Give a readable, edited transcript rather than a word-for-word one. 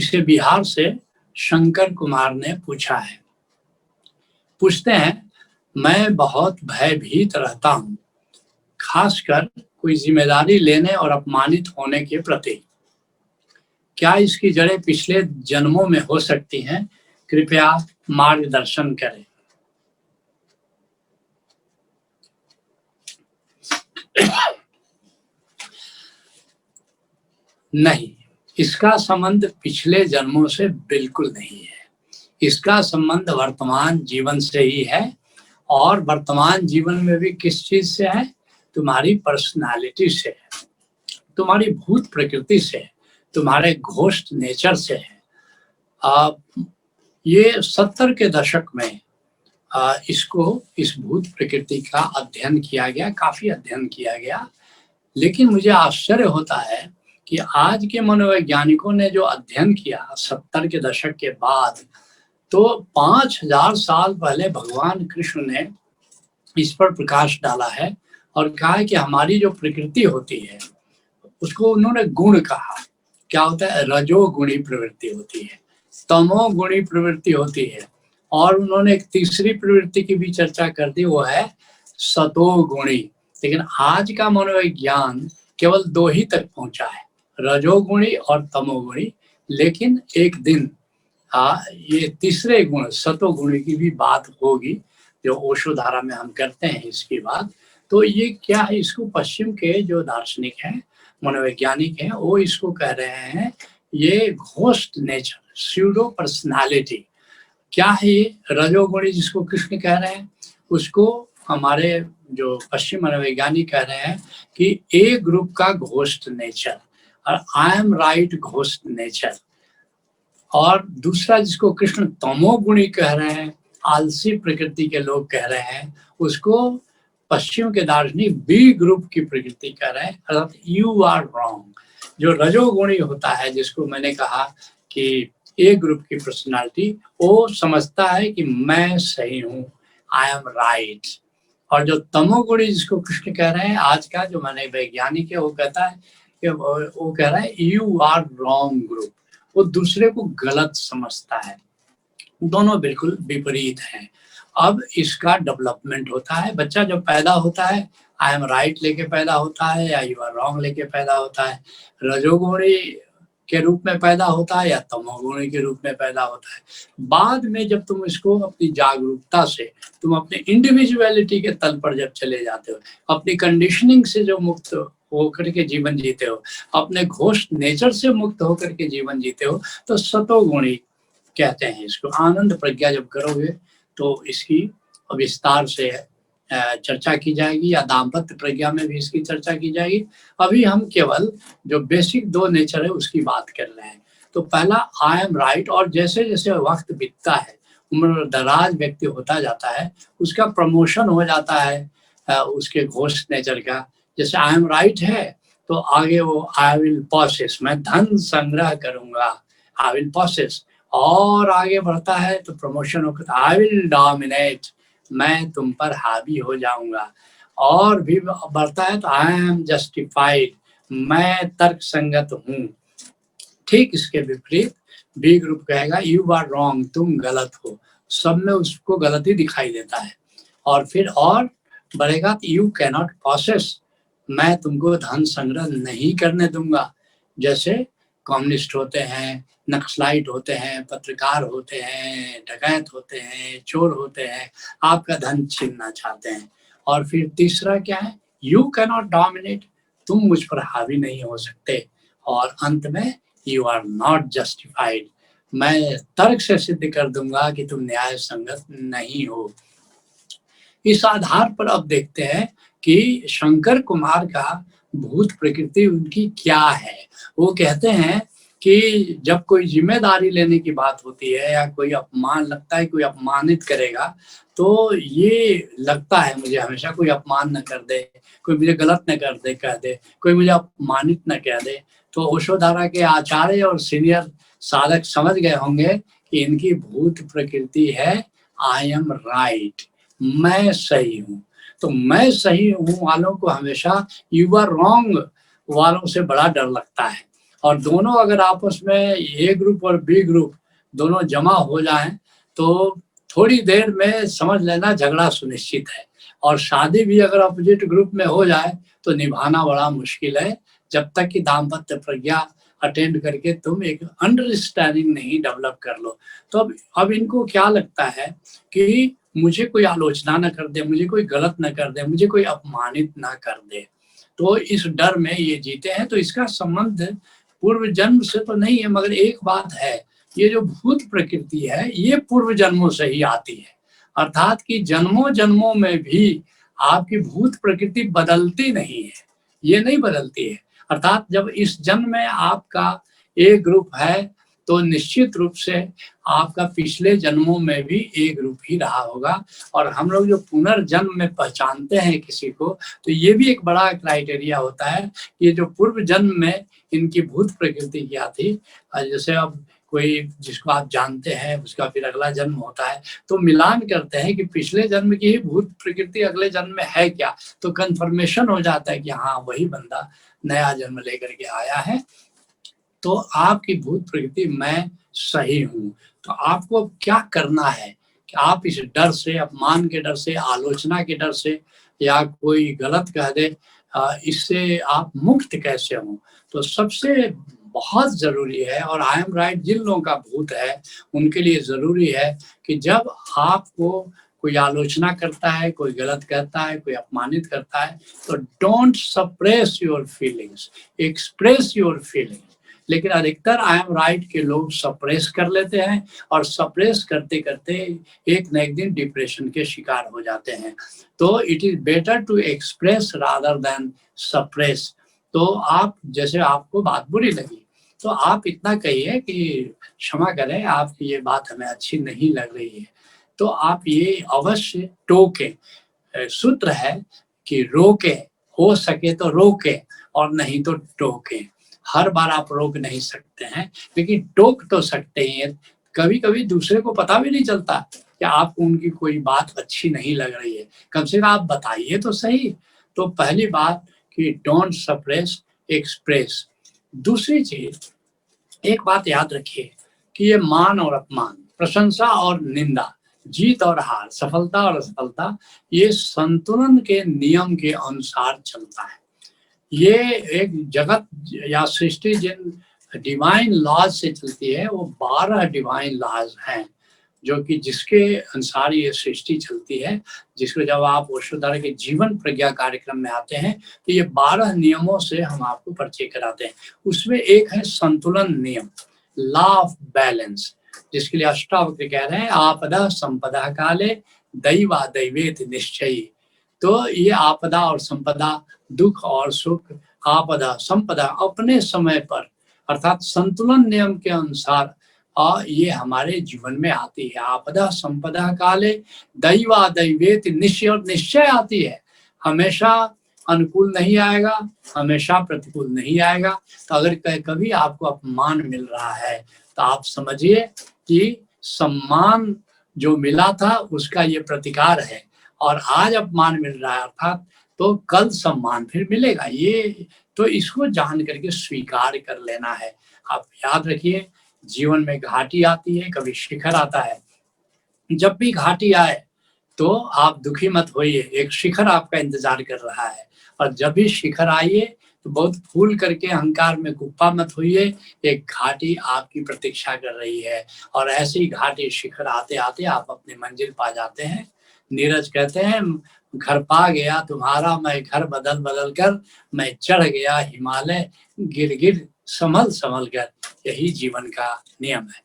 इसे बिहार से शंकर कुमार ने पूछा है। पूछते हैं, मैं बहुत भयभीत रहता हूँ, खासकर कोई जिम्मेदारी लेने और अपमानित होने के प्रति। क्या इसकी जड़ें पिछले जन्मों में हो सकती हैं? कृपया मार्गदर्शन करें। नहीं, इसका संबंध पिछले जन्मों से बिल्कुल नहीं है। इसका संबंध वर्तमान जीवन से ही है, और वर्तमान जीवन में भी किस चीज से है? तुम्हारी पर्सनालिटी से है, तुम्हारी भूत प्रकृति से है, तुम्हारे घोस्ट नेचर से है। ये 70 के दशक में इस भूत प्रकृति का अध्ययन किया गया, काफी अध्ययन किया गया। लेकिन मुझे आश्चर्य होता है कि आज के मनोवैज्ञानिकों ने जो अध्ययन किया 70 के दशक के बाद, तो 5000 साल पहले भगवान कृष्ण ने इस पर प्रकाश डाला है और कहा है कि हमारी जो प्रकृति होती है उसको उन्होंने गुण कहा। क्या होता है? रजोगुणी प्रवृत्ति होती है, तमोगुणी प्रवृत्ति होती है, और उन्होंने एक तीसरी प्रवृत्ति की भी चर्चा कर दी, वो है सतोगुणी। लेकिन आज का मनोविज्ञान केवल 2 ही तक पहुंचा है, रजोगुणी और तमोगुणी। लेकिन एक दिन ये तीसरे गुण सतोगुणी की भी बात होगी, जो ओशो धारा में हम करते हैं इसकी बात। तो ये क्या है? इसको पश्चिम के जो दार्शनिक हैं, मनोवैज्ञानिक हैं, वो इसको कह रहे हैं ये घोस्ट नेचर, स्यूडो पर्सनालिटी। क्या है ये रजोगुणी जिसको कृष्ण कह रहे हैं? उसको हमारे जो पश्चिम मनोवैज्ञानिक कह रहे हैं कि ए ग्रुप का घोस्ट नेचर, और I am right ghost nature. और दूसरा जिसको कृष्ण तमोगुणी कह रहे हैं, आलसी प्रकृति के लोग कह रहे हैं, उसको पश्चिम के दार्शनिक बी ग्रुप की प्रकृति कह रहे हैं, अर्थात यू आर रॉन्ग। जो रजोगुणी होता है, जिसको मैंने कहा कि ए ग्रुप की पर्सनालिटी, वो समझता है कि मैं सही हूँ, आई एम राइट। और जो तमोगुणी जिसको कृष्ण कह रहे हैं, आज का जो मनोवैज्ञानिक है, वो कहता है कि वो कह रहा है यू आर रॉन्ग ग्रुप। वो दूसरे को गलत समझता है। दोनों बिल्कुल विपरीत हैं। अब इसका डेवलपमेंट होता है। बच्चा जब पैदा होता है, आई एम राइट लेके पैदा होता है या यू आर रॉन्ग लेके पैदा होता है, रजोगुणी के रूप में पैदा होता है या तमोगुणी के रूप में पैदा होता है। बाद में जब तुम इसको अपनी जागरूकता से, तुम अपने इंडिविजुअलिटी के तल पर जब चले जाते हो, अपनी कंडीशनिंग से जो मुक्त होकर के जीवन जीते हो, अपने घोस्ट नेचर से मुक्त होकर के जीवन जीते हो, तो सतोगुणी कहते हैं इसको। आनंद प्रज्ञा जब करोगे तो इसकी विस्तार से चर्चा की जाएगी, या दाम्पत्य प्रज्ञा में भी इसकी चर्चा की जाएगी। अभी हम केवल जो बेसिक 2 नेचर है उसकी बात कर रहे हैं। तो पहला आई एम राइट, और जैसे जैसे वक्त बीतता है, उम्र दराज व्यक्ति होता जाता है, उसका प्रमोशन हो जाता है उसके घोस्ट नेचर का। जैसे आई एम राइट है तो आगे वो आई विल पॉसेस, मैं धन संग्रह करूंगा, आई विल पॉसेस। और आगे बढ़ता है तो प्रमोशन होकर आई विल डोमिनेट, मैं तुम पर हावी हो जाऊंगा। और भी बढ़ता है तो आई एम जस्टिफाइड, मैं तर्क संगत हूँ। ठीक इसके विपरीत बी ग्रुप कहेगा यू आर रॉन्ग, तुम गलत हो। सब में उसको गलत ही दिखाई देता है। और फिर और बढ़ेगा तो यू कैनॉट पॉसेस, मैं तुमको धन संग्रह नहीं करने दूंगा। जैसे कम्युनिस्ट होते हैं, नक्सलाइट होते हैं, पत्रकार होते हैं, डकैत होते हैं, चोर होते हैं, आपका धन छीनना चाहते हैं। और फिर तीसरा क्या है? यू कैनॉट डोमिनेट, तुम मुझ पर हावी नहीं हो सकते। और अंत में यू आर नॉट जस्टिफाइड, मैं तर्क से सिद्ध कर दूंगा कि तुम न्याय संगत नहीं हो। इस आधार पर अब देखते हैं कि शंकर कुमार का भूत प्रकृति उनकी क्या है। वो कहते हैं कि जब कोई जिम्मेदारी लेने की बात होती है, या कोई अपमान लगता है, कोई अपमानित करेगा, तो ये लगता है मुझे हमेशा कोई अपमान न कर दे, कोई मुझे गलत न कर दे, कह दे, कोई मुझे अपमानित न कह दे। तो ओशो धारा के आचार्य और सीनियर साधक समझ गए होंगे कि इनकी भूत प्रकृति है आई एम राइट, मैं सही हूँ। तो मैं सही हूँ वालों को हमेशा यू आर रॉन्ग वालों से बड़ा डर लगता है। और दोनों अगर आपस में ए ग्रुप और बी ग्रुप दोनों जमा हो जाएं तो थोड़ी देर में समझ लेना झगड़ा सुनिश्चित है। और शादी भी अगर अपोजिट ग्रुप में हो जाए तो निभाना बड़ा मुश्किल है, जब तक कि दाम्पत्य प्रज्ञा अटेंड करके तुम एक अंडरस्टैंडिंग नहीं डेवलप कर लो। तो अब इनको क्या लगता है कि मुझे कोई आलोचना न कर दे, मुझे कोई गलत न कर दे, मुझे कोई अपमानित ना कर दे, तो इस डर में ये जीते हैं। तो इसका संबंध पूर्व जन्म से तो नहीं है, मगर एक बात है, ये जो भूत प्रकृति है ये पूर्व जन्मों से ही आती है। अर्थात कि जन्मों जन्मों में भी आपकी भूत प्रकृति बदलती नहीं है, ये नहीं बदलती है। अर्थात जब इस जन्म में आपका ए ग्रुप है तो निश्चित रूप से आपका पिछले जन्मों में भी ए ग्रुप ही रहा होगा। और हम लोग जो पुनर्जन्म में पहचानते हैं किसी को, तो ये भी एक बड़ा क्राइटेरिया होता है कि जो पूर्व जन्म में इनकी भूत प्रकृति क्या थी। जैसे अब कोई जिसको आप जानते हैं उसका फिर अगला जन्म होता है, तो मिलान करते हैं कि पिछले जन्म की ही भूत प्रकृति अगले जन्म में है क्या, तो कंफर्मेशन हो जाता है कि हाँ वही बंदा नया जन्म लेकर के आया है। तो आपकी भूत प्रकृति मैं सही हूँ। तो आपको क्या करना है कि आप इस डर से, अपमान के डर से, आलोचना के डर से या कोई गलत कह दे, इससे आप मुक्त कैसे हों। तो सबसे बहुत ज़रूरी है, और आई एम राइट जिन लोगों का भूत है उनके लिए ज़रूरी है कि जब आपको कोई आलोचना करता है, कोई गलत कहता है, कोई अपमानित करता है, तो don't suppress your feelings, express your feelings. लेकिन अधिकतर आई एम राइट के लोग सप्रेस कर लेते हैं, और सप्रेस करते करते एक न एक दिन डिप्रेशन के शिकार हो जाते हैं। तो it is better to express rather than suppress. तो आप, जैसे आपको बात बुरी लगी तो आप इतना कहिए कि क्षमा करें, आपकी ये बात हमें अच्छी नहीं लग रही है। तो आप ये अवश्य टोकें। सूत्र है कि रोके, हो सके तो रोके और नहीं तो टोके। हर बार आप रोक नहीं सकते हैं, लेकिन टोक तो सकते हैं। कभी कभी दूसरे को पता भी नहीं चलता कि आपको उनकी कोई बात अच्छी नहीं लग रही है, कम से कम आप बताइए तो सही। तो पहली बात कि डोंट सप्रेस, एक्सप्रेस। दूसरी चीज, एक बात याद रखिए कि ये मान और अपमान, प्रशंसा और निंदा, जीत और हार, सफलता और असफलता, ये संतुलन के नियम के अनुसार चलता है। ये एक जगत या सृष्टि जिन डिवाइन लॉज से चलती है, वो 12 डिवाइन लॉज हैं जो कि जिसके अनुसार ये सृष्टि चलती है। जिसको जब आप ओशोधरा के जीवन प्रज्ञा कार्यक्रम में आते हैं तो ये 12 नियमों से हम आपको परिचय कराते हैं। उसमें एक है संतुलन नियम, लॉ ऑफ बैलेंस, जिसके लिए अष्टावक्र कह रहे हैं आपदा संपदा काले दैवा दैवेत निश्चयी। तो ये आपदा और संपदा, दुख और सुख, आपदा संपदा अपने समय पर, अर्थात संतुलन नियम के अनुसार ये हमारे जीवन में आती है। आपदा संपदा काले दैवा दैवेत निश्चय, और निश्चय आती है, हमेशा अनुकूल नहीं आएगा, हमेशा प्रतिकूल नहीं आएगा। तो अगर कभी आपको अपमान मिल रहा है तो आप समझिए कि सम्मान जो मिला था उसका ये प्रतिकार है, और आज अपमान मिल रहा है अर्थात तो कल सम्मान फिर मिलेगा। ये तो इसको जान करके स्वीकार कर लेना है। आप याद रखिए, जीवन में घाटी आती है, कभी शिखर आता है। जब भी घाटी आए तो आप दुखी मत होइए, एक शिखर आपका इंतजार कर रहा है। और जब भी शिखर आइए तो बहुत फूल करके अहंकार में गुप्पा मत होइए, एक घाटी आपकी प्रतीक्षा कर रही है। और ऐसे ही घाटी शिखर आते आते आप अपनी मंजिल पा जाते हैं। नीरज कहते हैं, घर पा गया तुम्हारा मैं घर बदल बदल कर, मैं चढ़ गया हिमालय गिर गिर संभल संभल कर। यही जीवन का नियम है।